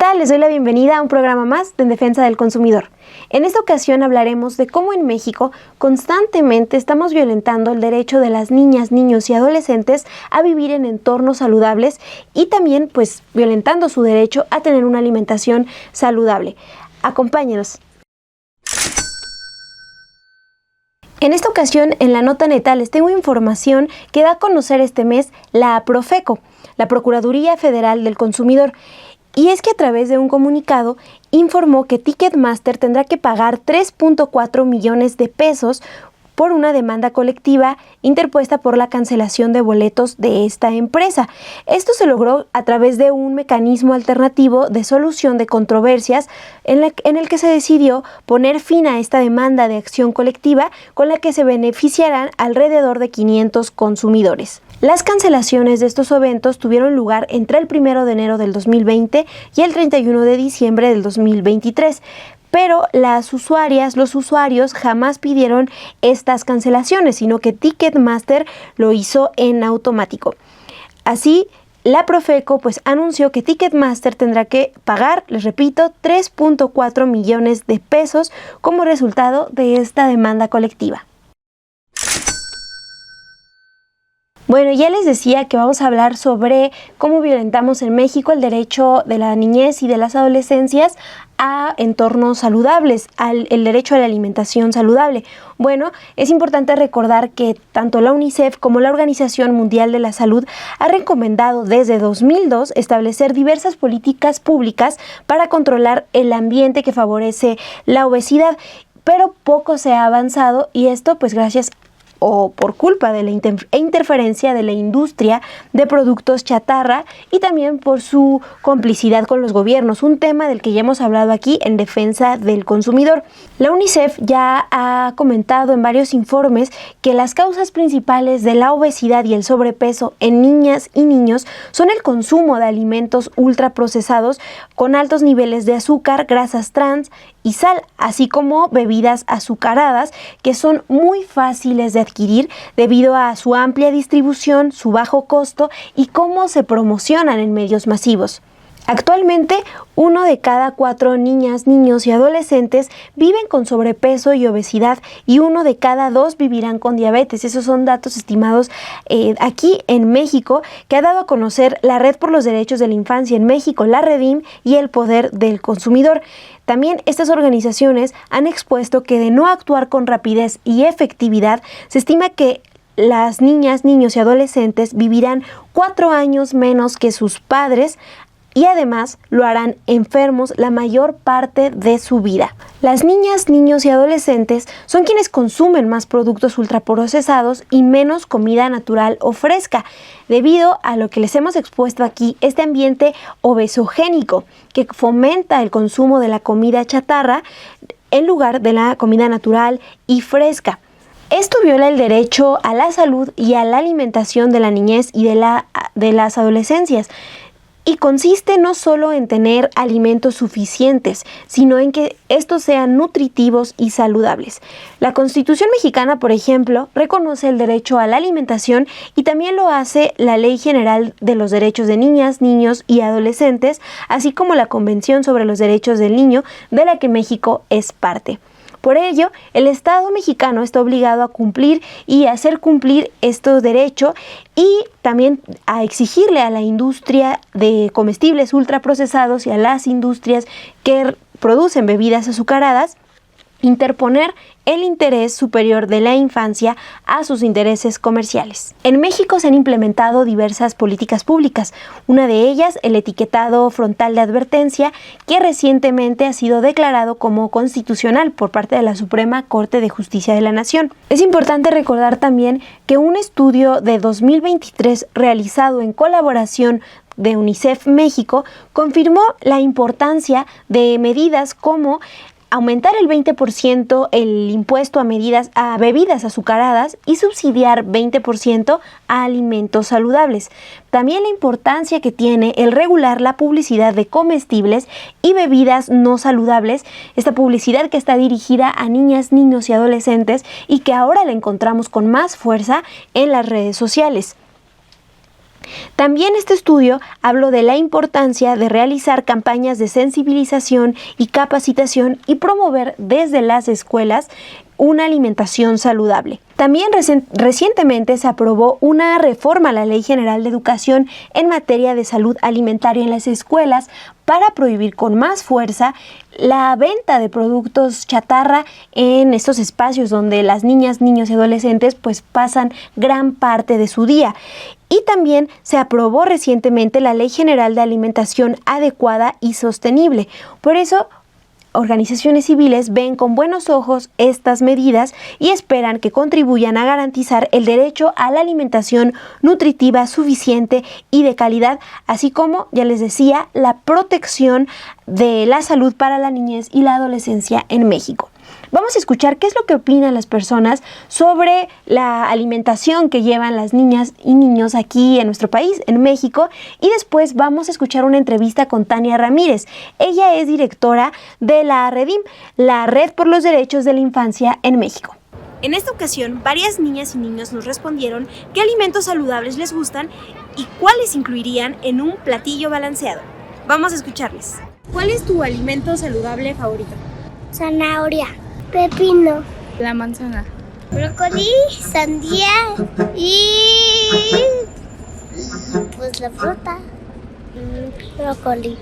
tal? Les doy la bienvenida a un programa más de En Defensa del Consumidor. En esta ocasión hablaremos de cómo en México constantemente estamos violentando el derecho de las niñas, niños y adolescentes a vivir en entornos saludables y también violentando su derecho a tener una alimentación saludable. Acompáñenos. En esta ocasión, en la nota neta, les tengo información que da a conocer este mes la Profeco, la Procuraduría Federal del Consumidor. Y es que a través de un comunicado informó que Ticketmaster tendrá que pagar 3.4 millones de pesos por una demanda colectiva interpuesta por la cancelación de boletos de esta empresa. Esto se logró a través de un mecanismo alternativo de solución de controversias en el que se decidió poner fin a esta demanda de acción colectiva con la que se beneficiarán alrededor de 500 consumidores. Las cancelaciones de estos eventos tuvieron lugar entre el 1 de enero del 2020 y el 31 de diciembre del 2023. Pero los usuarios jamás pidieron estas cancelaciones, sino que Ticketmaster lo hizo en automático. Así, la Profeco anunció que Ticketmaster tendrá que pagar, les repito, 3.4 millones de pesos como resultado de esta demanda colectiva. Bueno, ya les decía que vamos a hablar sobre cómo violentamos en México el derecho de la niñez y de las adolescencias a entornos saludables, el derecho a la alimentación saludable. Bueno, es importante recordar que tanto la UNICEF como la Organización Mundial de la Salud ha recomendado desde 2002 establecer diversas políticas públicas para controlar el ambiente que favorece la obesidad, pero poco se ha avanzado y esto gracias o por culpa de la interferencia de la industria de productos chatarra y también por su complicidad con los gobiernos, un tema del que ya hemos hablado aquí en Defensa del Consumidor. La UNICEF ya ha comentado en varios informes que las causas principales de la obesidad y el sobrepeso en niñas y niños son el consumo de alimentos ultraprocesados con altos niveles de azúcar, grasas trans y sal, así como bebidas azucaradas que son muy fáciles de adquirir debido a su amplia distribución, su bajo costo y cómo se promocionan en medios masivos. Actualmente, 1 de cada 4 niñas, niños y adolescentes viven con sobrepeso y obesidad y 1 de cada 2 vivirán con diabetes. Esos son datos estimados aquí en México, que ha dado a conocer la Red por los Derechos de la Infancia en México, la Redim y el Poder del Consumidor. También estas organizaciones han expuesto que de no actuar con rapidez y efectividad, se estima que las niñas, niños y adolescentes vivirán 4 años menos que sus padres y además lo harán enfermos la mayor parte de su vida. Las niñas, niños y adolescentes son quienes consumen más productos ultraprocesados y menos comida natural o fresca, debido a lo que les hemos expuesto aquí, este ambiente obesogénico que fomenta el consumo de la comida chatarra en lugar de la comida natural y fresca. Esto viola el derecho a la salud y a la alimentación de la niñez y de las adolescencias. Y consiste no solo en tener alimentos suficientes, sino en que estos sean nutritivos y saludables. La Constitución mexicana, por ejemplo, reconoce el derecho a la alimentación y también lo hace la Ley General de los Derechos de Niñas, Niños y Adolescentes, así como la Convención sobre los Derechos del Niño, de la que México es parte. Por ello, el Estado mexicano está obligado a cumplir y a hacer cumplir estos derechos y también a exigirle a la industria de comestibles ultraprocesados y a las industrias que producen bebidas azucaradas interponer el interés superior de la infancia a sus intereses comerciales. En México se han implementado diversas políticas públicas, una de ellas el etiquetado frontal de advertencia, que recientemente ha sido declarado como constitucional por parte de la Suprema Corte de Justicia de la Nación. Es importante recordar también que un estudio de 2023 realizado en colaboración de UNICEF México confirmó la importancia de medidas como aumentar el 20% el impuesto a bebidas azucaradas y subsidiar 20% a alimentos saludables. También la importancia que tiene el regular la publicidad de comestibles y bebidas no saludables, esta publicidad que está dirigida a niñas, niños y adolescentes y que ahora la encontramos con más fuerza en las redes sociales. También este estudio habló de la importancia de realizar campañas de sensibilización y capacitación y promover desde las escuelas una alimentación saludable. También recientemente se aprobó una reforma a la Ley General de Educación en materia de salud alimentaria en las escuelas para prohibir con más fuerza la venta de productos chatarra en estos espacios donde las niñas, niños y adolescentes pues pasan gran parte de su día. Y también se aprobó recientemente la Ley General de Alimentación Adecuada y Sostenible. Por eso, organizaciones civiles ven con buenos ojos estas medidas y esperan que contribuyan a garantizar el derecho a la alimentación nutritiva suficiente y de calidad, así como, ya les decía, la protección de la salud para la niñez y la adolescencia en México. Vamos a escuchar qué es lo que opinan las personas sobre la alimentación que llevan las niñas y niños aquí en nuestro país, en México, y después vamos a escuchar una entrevista con Tania Ramírez. Ella es directora de la REDIM, la Red por los Derechos de la Infancia en México. En esta ocasión, varias niñas y niños nos respondieron qué alimentos saludables les gustan y cuáles incluirían en un platillo balanceado. Vamos a escucharles. ¿Cuál es tu alimento saludable favorito? Zanahoria, pepino, la manzana, brócoli, sandía y pues la fruta. Brócoli.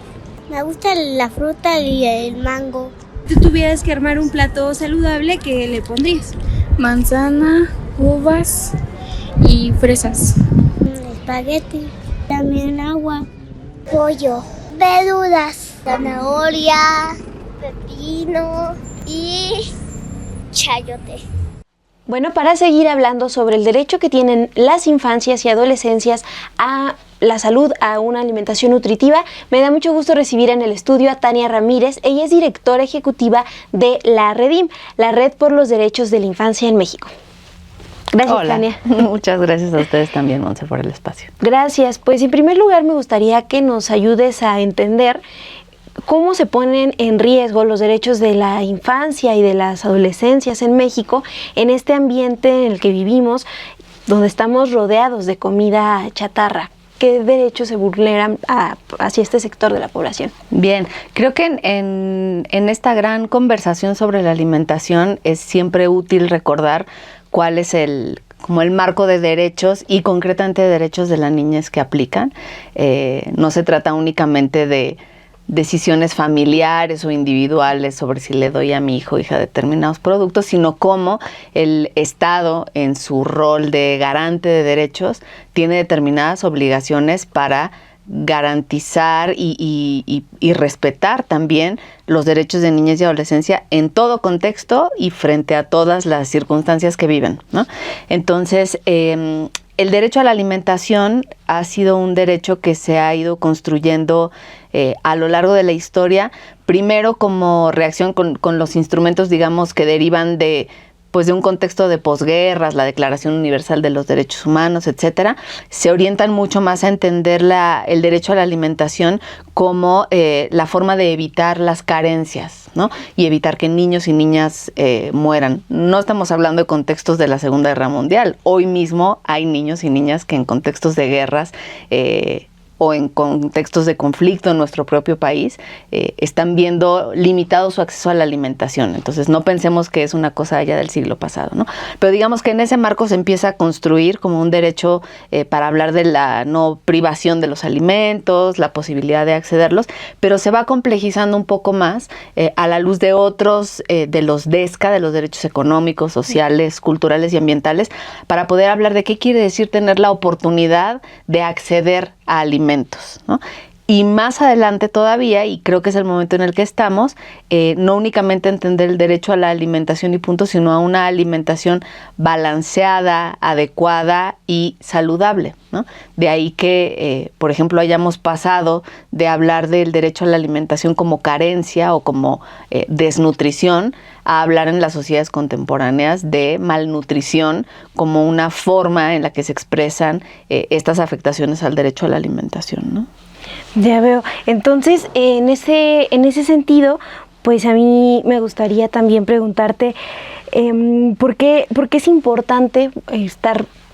Me gusta la fruta y el mango. Si tuvieras que armar un plato saludable, ¿qué le pondrías? manzana, uvas y fresas. Espagueti, también agua, pollo, verduras, zanahoria, pepino y chayote. Bueno, para seguir hablando sobre el derecho que tienen las infancias y adolescencias a la salud, a una alimentación nutritiva, me da mucho gusto recibir en el estudio a Tania Ramírez. Ella es directora ejecutiva de la REDIM, la Red por los Derechos de la Infancia en México. Gracias, Hola. Tania. Muchas gracias a ustedes también, Monse, por el espacio. Gracias. Pues en primer lugar me gustaría que nos ayudes a entender cómo se ponen en riesgo los derechos de la infancia y de las adolescencias en México en este ambiente en el que vivimos, donde estamos rodeados de comida chatarra. ¿Qué derechos se vulneran hacia este sector de la población? Bien, creo que en esta gran conversación sobre la alimentación es siempre útil recordar cuál es como el marco de derechos y concretamente de derechos de la niñez que aplican. No se trata únicamente de decisiones familiares o individuales sobre si le doy a mi hijo o hija determinados productos, sino cómo el Estado, en su rol de garante de derechos, tiene determinadas obligaciones para garantizar y respetar también los derechos de niñez y adolescencia en todo contexto y frente a todas las circunstancias que viven, ¿no? Entonces, el derecho a la alimentación ha sido un derecho que se ha ido construyendo a lo largo de la historia, primero como reacción con los instrumentos, digamos, que derivan de un contexto de posguerras, la Declaración Universal de los Derechos Humanos, etcétera. Se orientan mucho más a entender el derecho a la alimentación como la forma de evitar las carencias, ¿no? Y evitar que niños y niñas mueran. No estamos hablando de contextos de la Segunda Guerra Mundial. Hoy mismo hay niños y niñas que en contextos de guerras o en contextos de conflicto en nuestro propio país, están viendo limitado su acceso a la alimentación. Entonces, no pensemos que es una cosa ya del siglo pasado, ¿no? Pero digamos que en ese marco se empieza a construir como un derecho para hablar de la no privación de los alimentos, la posibilidad de accederlos, pero se va complejizando un poco más a la luz de otros, de los DESCA, de los derechos económicos, sociales, culturales y ambientales, para poder hablar de qué quiere decir tener la oportunidad de acceder a alimentos, ¿no? Y más adelante todavía, y creo que es el momento en el que estamos, no únicamente entender el derecho a la alimentación y punto, sino a una alimentación balanceada, adecuada y saludable, ¿no? De ahí que, por ejemplo, hayamos pasado de hablar del derecho a la alimentación como carencia o como desnutrición, a hablar en las sociedades contemporáneas de malnutrición como una forma en la que se expresan estas afectaciones al derecho a la alimentación, ¿no? Ya veo. Entonces, en ese sentido, pues a mí me gustaría también preguntarte ¿por qué es importante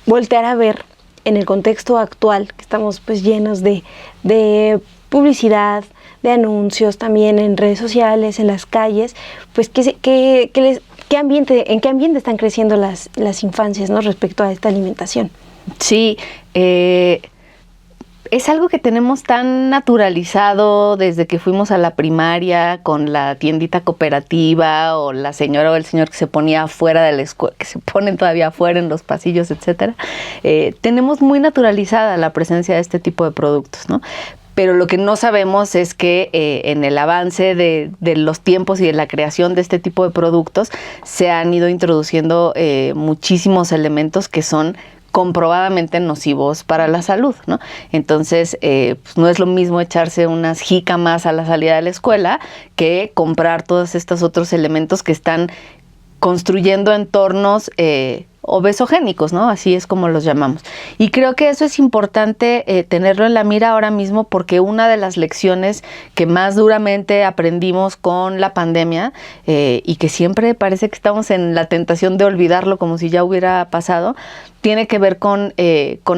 voltear a ver en el contexto actual, que estamos pues llenos de publicidad, de anuncios también en redes sociales, en las calles, pues ¿en qué ambiente están creciendo las infancias, ¿no?, respecto a esta alimentación? Sí, es algo que tenemos tan naturalizado desde que fuimos a la primaria con la tiendita cooperativa o la señora o el señor que se ponía afuera de la escuela, que se ponen todavía afuera en los pasillos, etcétera. Tenemos muy naturalizada la presencia de este tipo de productos, ¿no? Pero lo que no sabemos es que en el avance de los tiempos y de la creación de este tipo de productos se han ido introduciendo muchísimos elementos que son comprobadamente nocivos para la salud, ¿no? Entonces, pues no es lo mismo echarse unas jícamas a la salida de la escuela que comprar todos estos otros elementos que están construyendo entornos obesogénicos, ¿no? Así es como los llamamos. Y creo que eso es importante tenerlo en la mira ahora mismo, porque una de las lecciones que más duramente aprendimos con la pandemia y que siempre parece que estamos en la tentación de olvidarlo como si ya hubiera pasado, tiene que ver con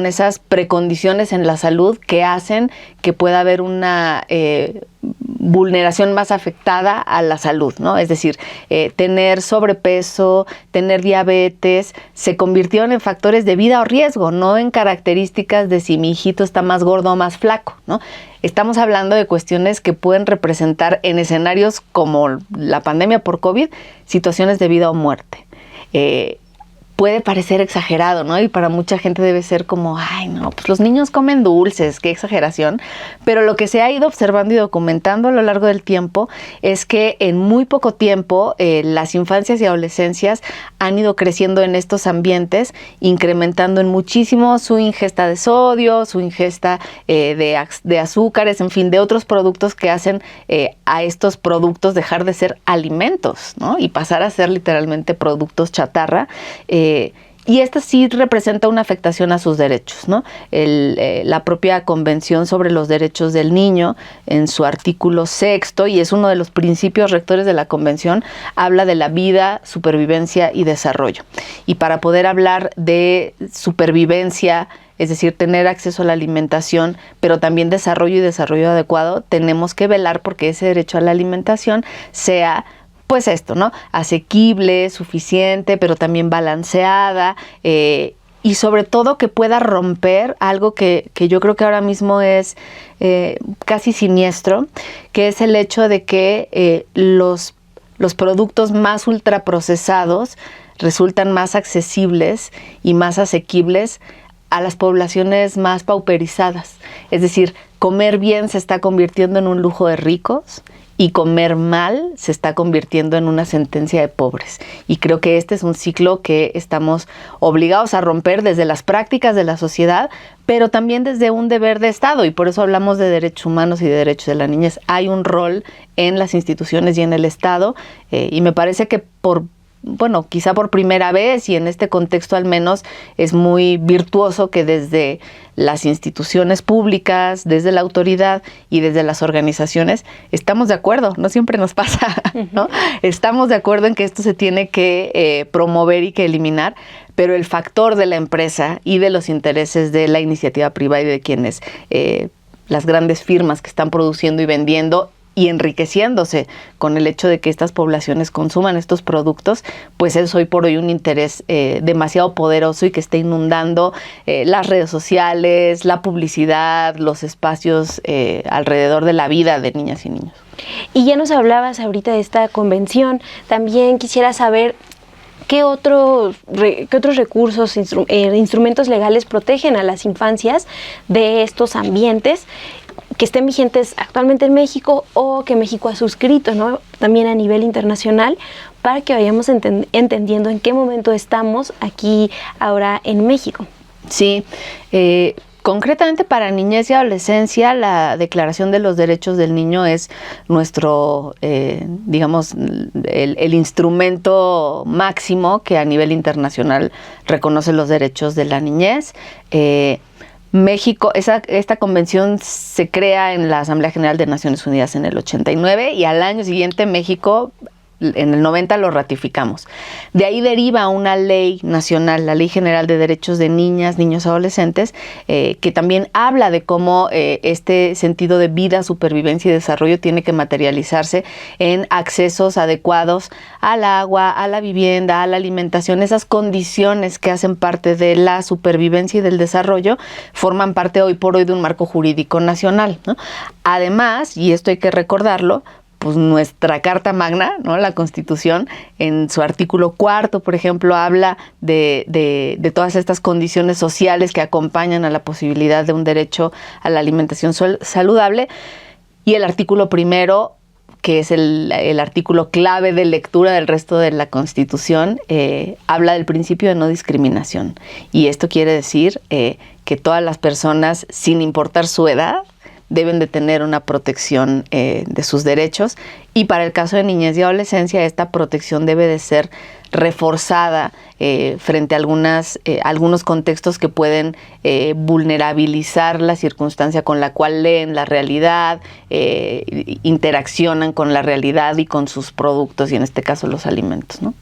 esas precondiciones en la salud que hacen que pueda haber una vulneración más afectada a la salud, ¿no? Es decir, tener sobrepeso, tener diabetes, se convirtieron en factores de vida o riesgo, no en características de si mi hijito está más gordo o más flaco, ¿no? Estamos hablando de cuestiones que pueden representar en escenarios como la pandemia por COVID, situaciones de vida o muerte. Puede parecer exagerado, ¿no? Y para mucha gente debe ser como, ay, no, pues los niños comen dulces, qué exageración. Pero lo que se ha ido observando y documentando a lo largo del tiempo es que en muy poco tiempo las infancias y adolescencias han ido creciendo en estos ambientes, incrementando en muchísimo su ingesta de sodio, su ingesta de azúcares, en fin, de otros productos que hacen a estos productos dejar de ser alimentos, ¿no? Y pasar a ser literalmente productos chatarra. Y esta sí representa una afectación a sus derechos, ¿no? La propia Convención sobre los Derechos del Niño, en su artículo 6, y es uno de los principios rectores de la Convención, habla de la vida, supervivencia y desarrollo. Y para poder hablar de supervivencia, es decir, tener acceso a la alimentación, pero también desarrollo y desarrollo adecuado, tenemos que velar porque ese derecho a la alimentación sea, pues esto, ¿no? Asequible, suficiente, pero también balanceada, y sobre todo que pueda romper algo que yo creo que ahora mismo es casi siniestro, que es el hecho de que los productos más ultraprocesados resultan más accesibles y más asequibles a las poblaciones más pauperizadas. Es decir, comer bien se está convirtiendo en un lujo de ricos, y comer mal se está convirtiendo en una sentencia de pobres. Y creo que este es un ciclo que estamos obligados a romper desde las prácticas de la sociedad, pero también desde un deber de Estado. Y por eso hablamos de derechos humanos y de derechos de la niñez. Hay un rol en las instituciones y en el Estado, y me parece que quizá por primera vez, y en este contexto al menos, es muy virtuoso que desde las instituciones públicas, desde la autoridad y desde las organizaciones, estamos de acuerdo, no siempre nos pasa, ¿no? Estamos de acuerdo en que esto se tiene que promover y que eliminar, pero el factor de la empresa y de los intereses de la iniciativa privada y de quienes, las grandes firmas que están produciendo y vendiendo y enriqueciéndose con el hecho de que estas poblaciones consuman estos productos, pues es hoy por hoy un interés demasiado poderoso y que está inundando las redes sociales, la publicidad, los espacios alrededor de la vida de niñas y niños. Y ya nos hablabas ahorita de esta convención, también quisiera saber ¿qué otros recursos, instrumentos legales protegen a las infancias de estos ambientes que estén vigentes actualmente en México o que México ha suscrito, ¿no?, también a nivel internacional, para que vayamos entendiendo en qué momento estamos aquí ahora en México? Sí, concretamente para niñez y adolescencia, la Declaración de los Derechos del Niño es nuestro, digamos, el instrumento máximo que a nivel internacional reconoce los derechos de la niñez. México, esta convención se crea en la Asamblea General de Naciones Unidas en el 89 y al año siguiente México en el 90 lo ratificamos. De ahí deriva una ley nacional, la Ley General de Derechos de Niñas, Niños, Adolescentes, que también habla de cómo este sentido de vida, supervivencia y desarrollo tiene que materializarse en accesos adecuados al agua, a la vivienda, a la alimentación. Esas condiciones que hacen parte de la supervivencia y del desarrollo forman parte hoy por hoy de un marco jurídico nacional, ¿no? Además, y esto hay que recordarlo, pues nuestra Carta Magna, ¿no? La Constitución, en su artículo 4, por ejemplo, habla de todas estas condiciones sociales que acompañan a la posibilidad de un derecho a la alimentación saludable. Y el artículo 1, que es el artículo clave de lectura del resto de la Constitución, habla del principio de no discriminación. Y esto quiere decir que todas las personas, sin importar su edad, deben de tener una protección de sus derechos, y para el caso de niñez y adolescencia esta protección debe de ser reforzada frente a algunos contextos que pueden vulnerabilizar la circunstancia con la cual leen la realidad, interaccionan con la realidad y con sus productos, y en este caso los alimentos, ¿no?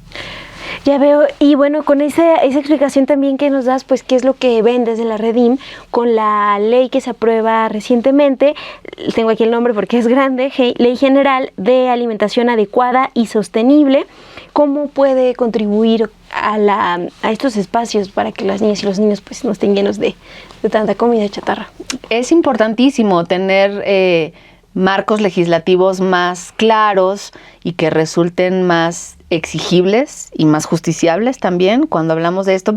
Ya veo, y bueno, con esa explicación también que nos das, pues qué es lo que ven desde la Redim con la ley que se aprueba recientemente, tengo aquí el nombre porque es grande, Ley General de Alimentación Adecuada y Sostenible. ¿Cómo puede contribuir a estos espacios para que las niñas y los niños pues no estén llenos de tanta comida chatarra? Es importantísimo tener marcos legislativos más claros y que resulten más exigibles y más justiciables también cuando hablamos de esto,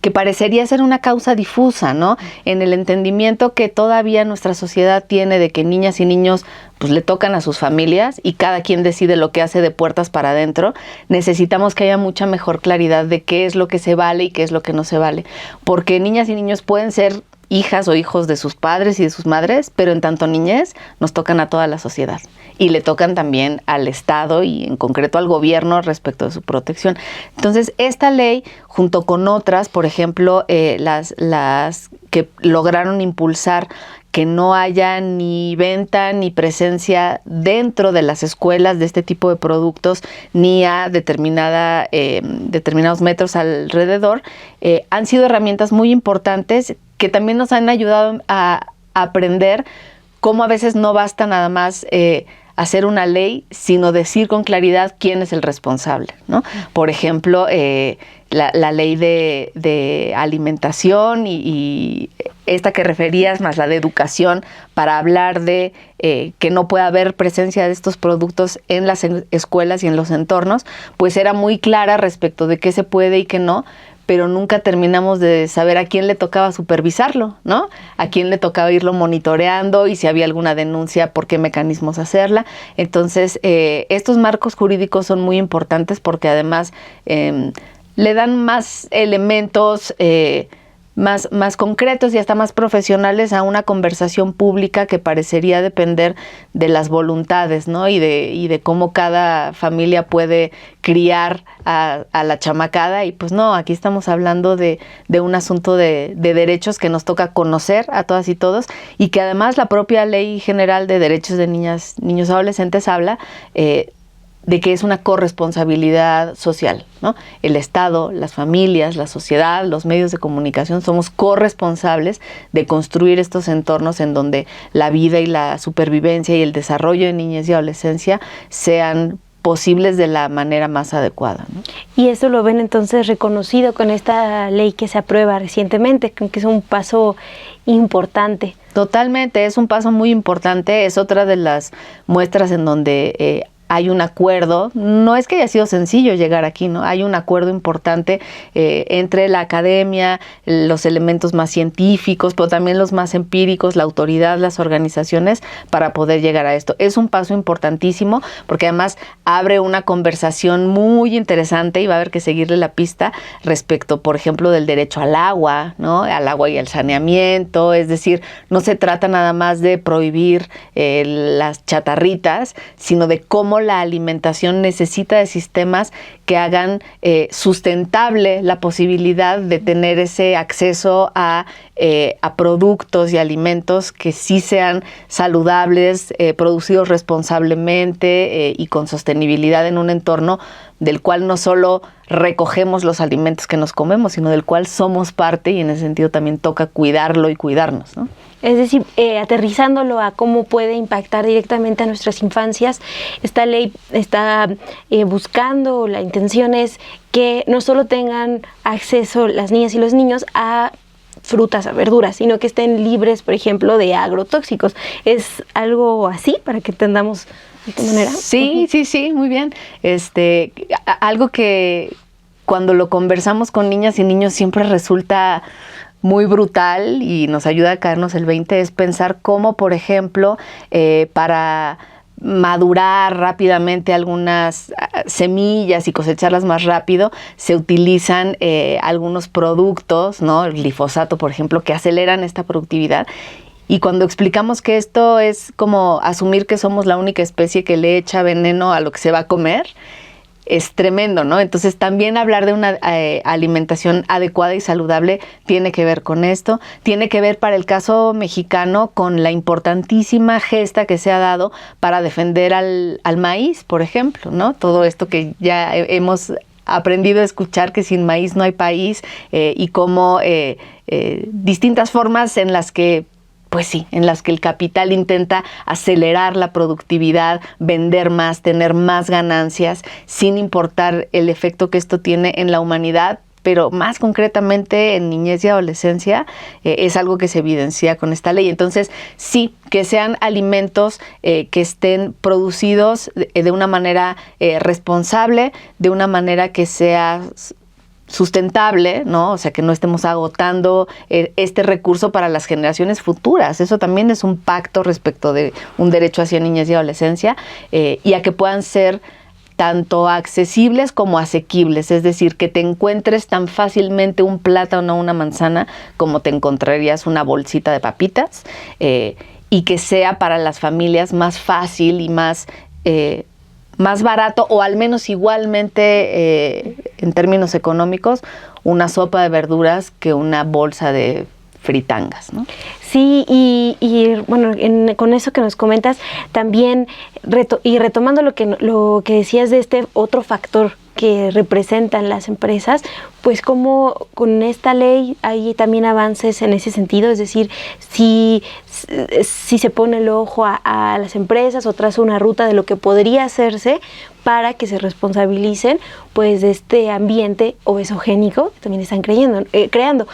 que parecería ser una causa difusa, ¿no? En el entendimiento que todavía nuestra sociedad tiene de que niñas y niños pues le tocan a sus familias y cada quien decide lo que hace de puertas para adentro, necesitamos que haya mucha mejor claridad de qué es lo que se vale y qué es lo que no se vale. Porque niñas y niños pueden ser hijas o hijos de sus padres y de sus madres, pero en tanto niñez nos tocan a toda la sociedad y le tocan también al Estado y en concreto al gobierno respecto de su protección. Entonces, esta ley, junto con otras, por ejemplo, las que lograron impulsar que no haya ni venta ni presencia dentro de las escuelas de este tipo de productos, ni a determinados metros alrededor, han sido herramientas muy importantes que también nos han ayudado a aprender cómo a veces no basta nada más hacer una ley, sino decir con claridad quién es el responsable, ¿no? Por ejemplo, la ley de alimentación y esta que referías, más la de educación, para hablar de que no puede haber presencia de estos productos en las escuelas y en los entornos, pues era muy clara respecto de qué se puede y qué no, pero nunca terminamos de saber a quién le tocaba supervisarlo, ¿no? A quién le tocaba irlo monitoreando y si había alguna denuncia, por qué mecanismos hacerla. Entonces, estos marcos jurídicos son muy importantes porque además le dan más elementos más concretos y hasta más profesionales a una conversación pública que parecería depender de las voluntades, ¿no? Y de cómo cada familia puede criar a la chamacada, y pues no, aquí estamos hablando de un asunto de derechos que nos toca conocer a todas y todos, y que además la propia Ley General de Derechos de Niñas, Niños y Adolescentes habla de que es una corresponsabilidad social, ¿no? El Estado, las familias, la sociedad, los medios de comunicación somos corresponsables de construir estos entornos en donde la vida y la supervivencia y el desarrollo de niñez y adolescencia sean posibles de la manera más adecuada, ¿no? Y esto lo ven entonces reconocido con esta ley que se aprueba recientemente, que es un paso importante. Totalmente, es un paso muy importante, es otra de las muestras en donde hay un acuerdo, no es que haya sido sencillo llegar aquí, ¿no? Hay un acuerdo importante entre la academia, los elementos más científicos, pero también los más empíricos, la autoridad, las organizaciones, para poder llegar a esto. Es un paso importantísimo porque además abre una conversación muy interesante y va a haber que seguirle la pista respecto, por ejemplo, del derecho al agua, ¿no? Al agua y al saneamiento, es decir, no se trata nada más de prohibir las chatarritas, sino de cómo la alimentación necesita de sistemas que hagan sustentable la posibilidad de tener ese acceso a productos y alimentos que sí sean saludables, producidos responsablemente y con sostenibilidad en un entorno del cual no solo recogemos los alimentos que nos comemos, sino del cual somos parte, y en ese sentido también toca cuidarlo y cuidarnos, ¿no? Es decir, aterrizándolo a cómo puede impactar directamente a nuestras infancias, esta ley está buscando, la intención es que no solo tengan acceso las niñas y los niños a frutas, a verduras, sino que estén libres, por ejemplo, de agrotóxicos. ¿Es algo así para que entendamos de qué manera? Sí, muy bien. Algo que cuando lo conversamos con niñas y niños siempre resulta muy brutal y nos ayuda a caernos el 20 es pensar cómo, por ejemplo, para madurar rápidamente algunas semillas y cosecharlas más rápido, se utilizan algunos productos, ¿no? El glifosato, por ejemplo, que aceleran esta productividad. Y cuando explicamos que esto es como asumir que somos la única especie que le echa veneno a lo que se va a comer, es tremendo, ¿no? Entonces también hablar de una alimentación adecuada y saludable tiene que ver con esto, tiene que ver para el caso mexicano con la importantísima gesta que se ha dado para defender al maíz, por ejemplo, ¿no? Todo esto que ya hemos aprendido a escuchar, que sin maíz no hay país, y cómo distintas formas en las que pues sí, en las que el capital intenta acelerar la productividad, vender más, tener más ganancias, sin importar el efecto que esto tiene en la humanidad, pero más concretamente en niñez y adolescencia, es algo que se evidencia con esta ley. Entonces, sí, que sean alimentos que estén producidos de una manera responsable, de una manera que sea sustentable, ¿no? O sea, que no estemos agotando este recurso para las generaciones futuras. Eso también es un pacto respecto de un derecho hacia niñez y adolescencia, y a que puedan ser tanto accesibles como asequibles, es decir, que te encuentres tan fácilmente un plátano o una manzana como te encontrarías una bolsita de papitas, y que sea para las familias más fácil y más barato, o al menos igualmente en términos económicos, una sopa de verduras que una bolsa de fritangas, ¿no? Sí, y bueno, con eso que nos comentas, también retomando lo que decías de este otro factor que representan las empresas, pues como con esta ley hay también avances en ese sentido, es decir, si se pone el ojo a las empresas o traza una ruta de lo que podría hacerse para que se responsabilicen pues de este ambiente obesogénico que también están creando.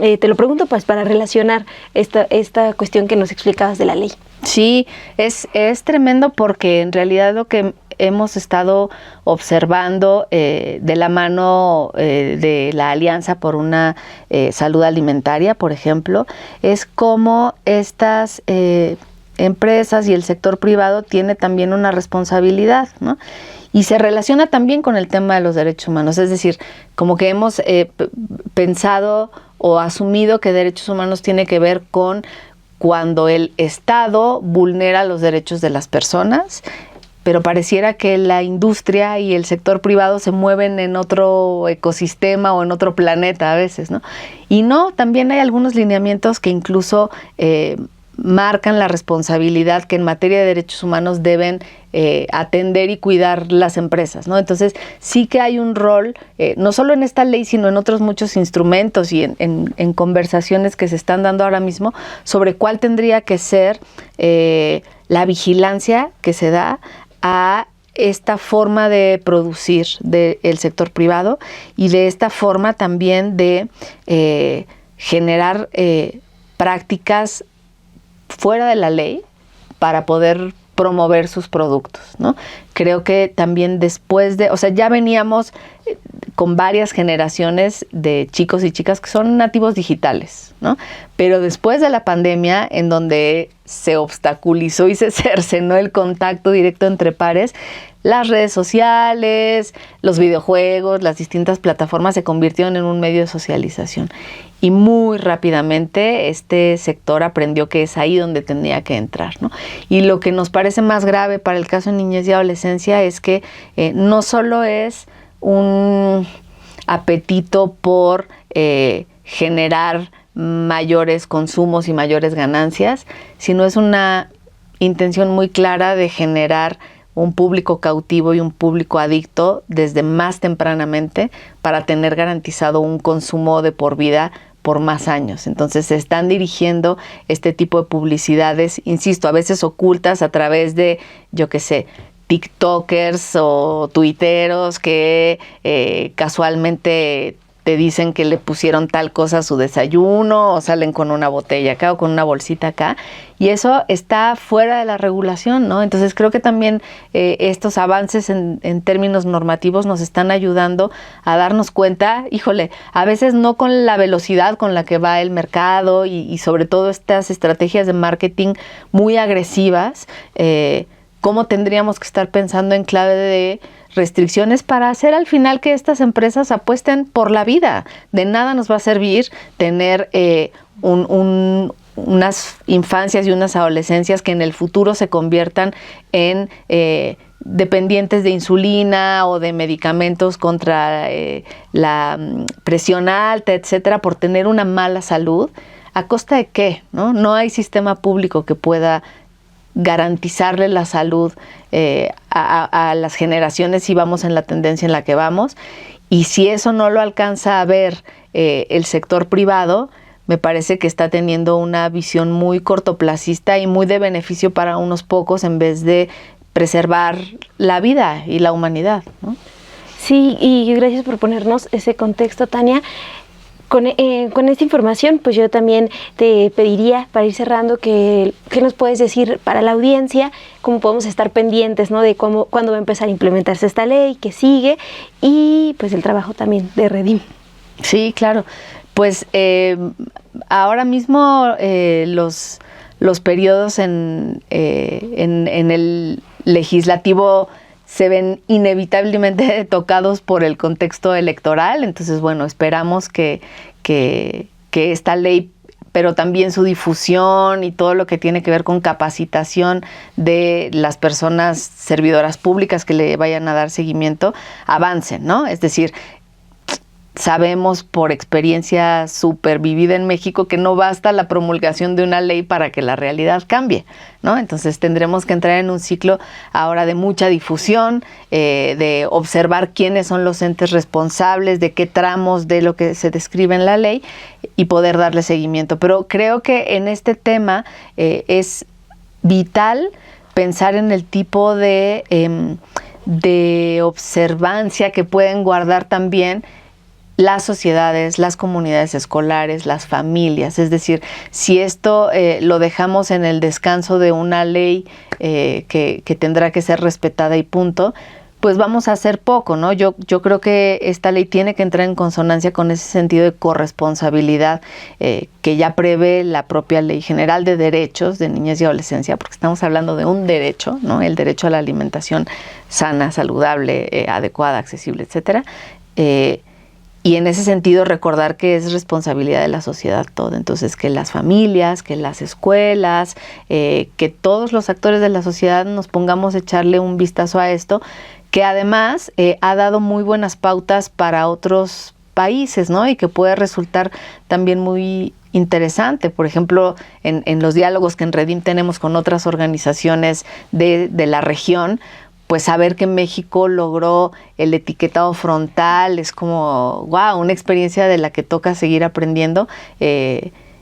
Te lo pregunto pues para relacionar esta cuestión que nos explicabas de la ley. Sí, es tremendo, porque en realidad lo que hemos estado observando de la mano de la Alianza por una Salud Alimentaria, por ejemplo, es cómo estas empresas y el sector privado tiene también una responsabilidad, ¿no? Y se relaciona también con el tema de los derechos humanos, es decir, como que hemos pensado o asumido que derechos humanos tiene que ver con cuando el Estado vulnera los derechos de las personas, pero pareciera que la industria y el sector privado se mueven en otro ecosistema o en otro planeta a veces, ¿no? Y no, también hay algunos lineamientos que incluso marcan la responsabilidad que en materia de derechos humanos deben atender y cuidar las empresas, ¿no? Entonces, sí que hay un rol, no solo en esta ley, sino en otros muchos instrumentos y en conversaciones que se están dando ahora mismo sobre cuál tendría que ser la vigilancia que se da a esta forma de producir del sector privado, y de esta forma también de generar prácticas fuera de la ley para poder promover sus productos, ¿no? Creo que también después ya veníamos con varias generaciones de chicos y chicas que son nativos digitales, ¿no? Pero después de la pandemia, en donde se obstaculizó y se cercenó el contacto directo entre pares, las redes sociales, los videojuegos, las distintas plataformas se convirtieron en un medio de socialización. y muy rápidamente este sector aprendió que es ahí donde tenía que entrar, ¿no? Y lo que nos parece más grave para el caso de niñez y adolescencia es que no solo es un apetito por generar mayores consumos y mayores ganancias, sino es una intención muy clara de generar un público cautivo y un público adicto desde más tempranamente para tener garantizado un consumo de por vida por más años. Entonces se están dirigiendo este tipo de publicidades, insisto, a veces ocultas a través de, yo qué sé, TikTokers o tuiteros que casualmente te dicen que le pusieron tal cosa a su desayuno o salen con una botella acá o con una bolsita acá, y eso está fuera de la regulación, ¿no? Entonces creo que también estos avances en términos normativos nos están ayudando a darnos cuenta, híjole, a veces no con la velocidad con la que va el mercado y sobre todo estas estrategias de marketing muy agresivas, cómo tendríamos que estar pensando en clave de restricciones para hacer al final que estas empresas apuesten por la vida. De nada nos va a servir tener unas infancias y unas adolescencias que en el futuro se conviertan en dependientes de insulina o de medicamentos contra la presión alta, etcétera, por tener una mala salud. ¿A costa de qué? No hay sistema público que pueda garantizarle la salud a las generaciones si vamos en la tendencia en la que vamos. Y si eso no lo alcanza a ver el sector privado, me parece que está teniendo una visión muy cortoplacista y muy de beneficio para unos pocos en vez de preservar la vida y la humanidad, ¿no? Sí, y gracias por ponernos ese contexto, Tania. Con esta información, pues yo también te pediría, para ir cerrando, ¿qué nos puedes decir para la audiencia? ¿Cómo podemos estar pendientes, ¿no?, de cuándo va a empezar a implementarse esta ley, qué sigue, y pues el trabajo también de Redim? Sí, claro. Pues ahora mismo los periodos en el legislativo se ven inevitablemente tocados por el contexto electoral. Entonces, bueno, esperamos que esta ley, pero también su difusión y todo lo que tiene que ver con capacitación de las personas servidoras públicas que le vayan a dar seguimiento, avancen, ¿no? Es decir, sabemos por experiencia súper vivida en México que no basta la promulgación de una ley para que la realidad cambie, ¿no? Entonces tendremos que entrar en un ciclo ahora de mucha difusión, de observar quiénes son los entes responsables, de qué tramos de lo que se describe en la ley y poder darle seguimiento. Pero creo que en este tema es vital pensar en el tipo de observancia que pueden guardar también las sociedades, las comunidades escolares, las familias. Es decir, si esto lo dejamos en el descanso de una ley que tendrá que ser respetada y punto, pues vamos a hacer poco, ¿no? Yo creo que esta ley tiene que entrar en consonancia con ese sentido de corresponsabilidad que ya prevé la propia Ley General de Derechos de Niñez y Adolescencia, porque estamos hablando de un derecho, ¿no? El derecho a la alimentación sana, saludable, adecuada, accesible, etcétera. Y en ese sentido recordar que es responsabilidad de la sociedad toda. Entonces, que las familias, que las escuelas, que todos los actores de la sociedad nos pongamos a echarle un vistazo a esto, que además ha dado muy buenas pautas para otros países, ¿no? Y que puede resultar también muy interesante. Por ejemplo, en los diálogos que en Redim tenemos con otras organizaciones de la región, pues saber que México logró el etiquetado frontal es como, wow, una experiencia de la que toca seguir aprendiendo.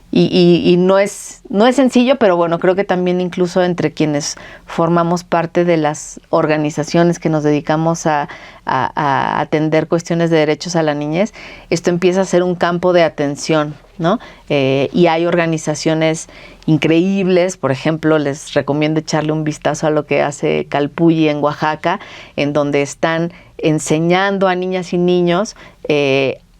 Y no es sencillo, pero bueno, creo que también incluso entre quienes formamos parte de las organizaciones que nos dedicamos a atender cuestiones de derechos a la niñez, esto empieza a ser un campo de atención, ¿no? Y hay organizaciones increíbles. Por ejemplo, les recomiendo echarle un vistazo a lo que hace Calpulli en Oaxaca, en donde están enseñando a niñas y niños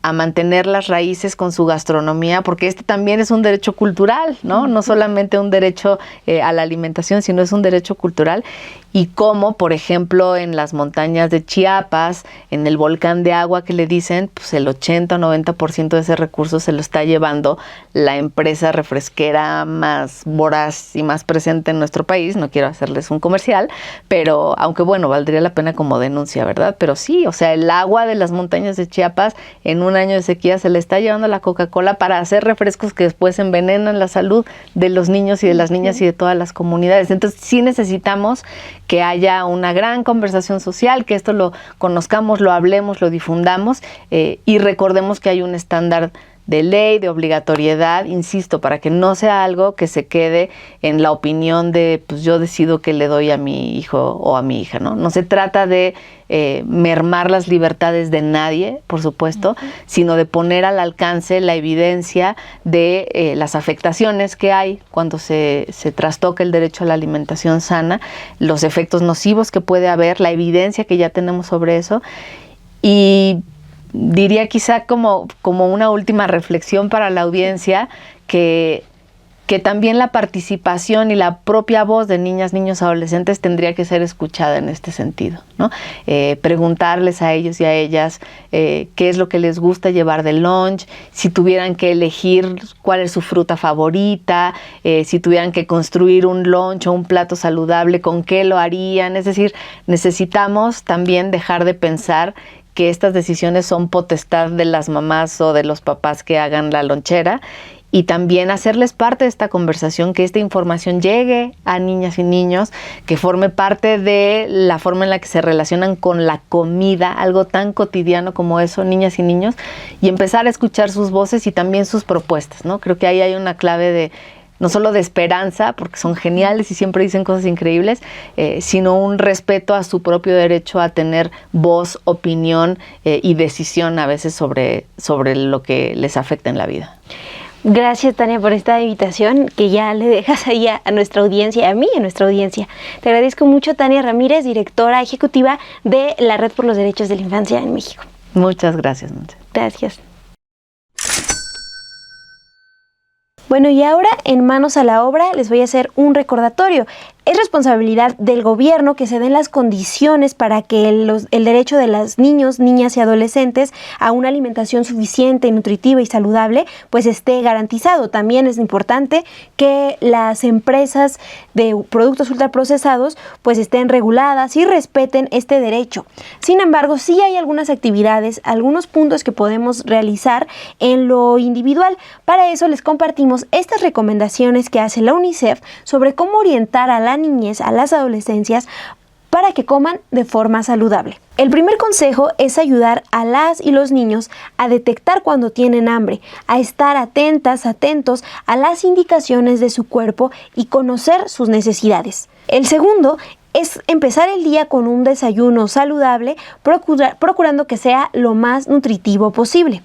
a mantener las raíces con su gastronomía, porque este también es un derecho cultural, ¿no? No solamente un derecho a la alimentación, sino es un derecho cultural. Y como, por ejemplo, en las montañas de Chiapas, en el volcán de agua que le dicen, pues el 80 o 90% de ese recurso se lo está llevando la empresa refresquera más voraz y más presente en nuestro país. No quiero hacerles un comercial, pero aunque bueno, valdría la pena como denuncia, ¿verdad? Pero sí, o sea, el agua de las montañas de Chiapas en un año de sequía se le está llevando a la Coca-Cola para hacer refrescos que después envenenan la salud de los niños y de las niñas y de todas las comunidades. Entonces sí necesitamos que haya una gran conversación social, que esto lo conozcamos, lo hablemos, lo difundamos y recordemos que hay un estándar de ley, de obligatoriedad, insisto, para que no sea algo que se quede en la opinión de, pues yo decido qué le doy a mi hijo o a mi hija, ¿no? No se trata de mermar las libertades de nadie, por supuesto, sino de poner al alcance la evidencia de las afectaciones que hay cuando se trastoca el derecho a la alimentación sana, los efectos nocivos que puede haber, la evidencia que ya tenemos sobre eso. Y diría quizá como una última reflexión para la audiencia que también la participación y la propia voz de niñas, niños, adolescentes tendría que ser escuchada en este sentido, ¿no? Preguntarles a ellos y a ellas qué es lo que les gusta llevar de lunch, si tuvieran que elegir cuál es su fruta favorita, si tuvieran que construir un lunch o un plato saludable, con qué lo harían. Es decir, necesitamos también dejar de pensar que estas decisiones son potestad de las mamás o de los papás que hagan la lonchera, y también hacerles parte de esta conversación, que esta información llegue a niñas y niños, que forme parte de la forma en la que se relacionan con la comida, algo tan cotidiano como eso, niñas y niños, y empezar a escuchar sus voces y también sus propuestas, ¿no? Creo que ahí hay una clave de no solo de esperanza, porque son geniales y siempre dicen cosas increíbles, sino un respeto a su propio derecho a tener voz, opinión y decisión a veces sobre lo que les afecta en la vida. Gracias, Tania, por esta invitación que ya le dejas ahí a nuestra audiencia, a mí y a nuestra audiencia. Te agradezco mucho, Tania Ramírez, directora ejecutiva de la Red por los Derechos de la Infancia en México. Muchas gracias, Monse. Gracias. Bueno, y ahora en Manos a la Obra les voy a hacer un recordatorio. Es responsabilidad del gobierno que se den las condiciones para que el derecho de los niños, niñas y adolescentes a una alimentación suficiente, nutritiva y saludable, pues esté garantizado. También es importante que las empresas de productos ultraprocesados pues estén reguladas y respeten este derecho. Sin embargo, sí hay algunas actividades, algunos puntos que podemos realizar en lo individual. Para eso les compartimos estas recomendaciones que hace la UNICEF sobre cómo orientar a la niñez, a las adolescencias, para que coman de forma saludable. El primer consejo es ayudar a las y los niños a detectar cuando tienen hambre, a estar atentos a las indicaciones de su cuerpo y conocer sus necesidades. El segundo es empezar el día con un desayuno saludable, procurando que sea lo más nutritivo posible.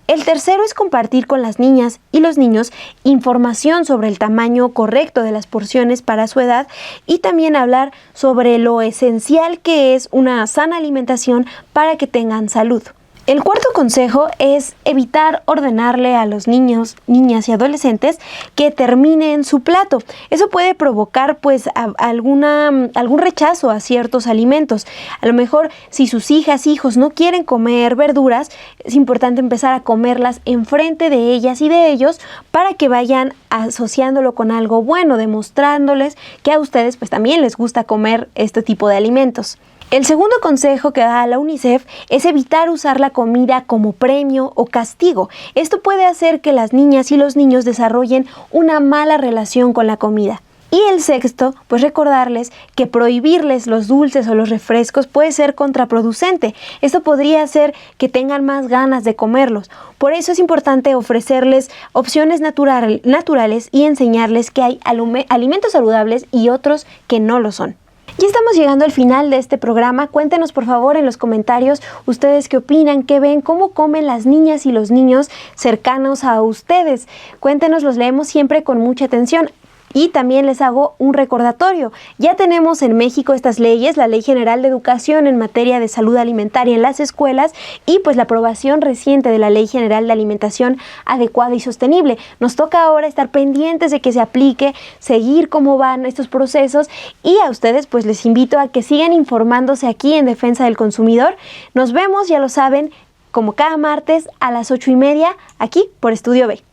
El tercero es compartir con las niñas y los niños información sobre el tamaño correcto de las porciones para su edad y también hablar sobre lo esencial que es una sana alimentación para que tengan salud. El cuarto consejo es evitar ordenarle a los niños, niñas y adolescentes que terminen su plato. Eso puede provocar pues algún rechazo a ciertos alimentos. A lo mejor si sus hijas, hijos no quieren comer verduras, es importante empezar a comerlas enfrente de ellas y de ellos para que vayan asociándolo con algo bueno, demostrándoles que a ustedes pues también les gusta comer este tipo de alimentos. El segundo consejo que da la UNICEF es evitar usar la comida como premio o castigo. Esto puede hacer que las niñas y los niños desarrollen una mala relación con la comida. Y el sexto, pues recordarles que prohibirles los dulces o los refrescos puede ser contraproducente. Esto podría hacer que tengan más ganas de comerlos. Por eso es importante ofrecerles opciones naturales y enseñarles que hay alimentos saludables y otros que no lo son. Ya estamos llegando al final de este programa. Cuéntenos por favor en los comentarios ustedes qué opinan, qué ven, cómo comen las niñas y los niños cercanos a ustedes. Cuéntenos, los leemos siempre con mucha atención. Y también les hago un recordatorio. Ya tenemos en México estas leyes, la Ley General de Educación en materia de salud alimentaria en las escuelas y pues la aprobación reciente de la Ley General de Alimentación Adecuada y Sostenible. Nos toca ahora estar pendientes de que se aplique, seguir cómo van estos procesos y a ustedes pues les invito a que sigan informándose aquí en Defensa del Consumidor. Nos vemos, ya lo saben, como cada martes a las 8:30 aquí por Estudio B.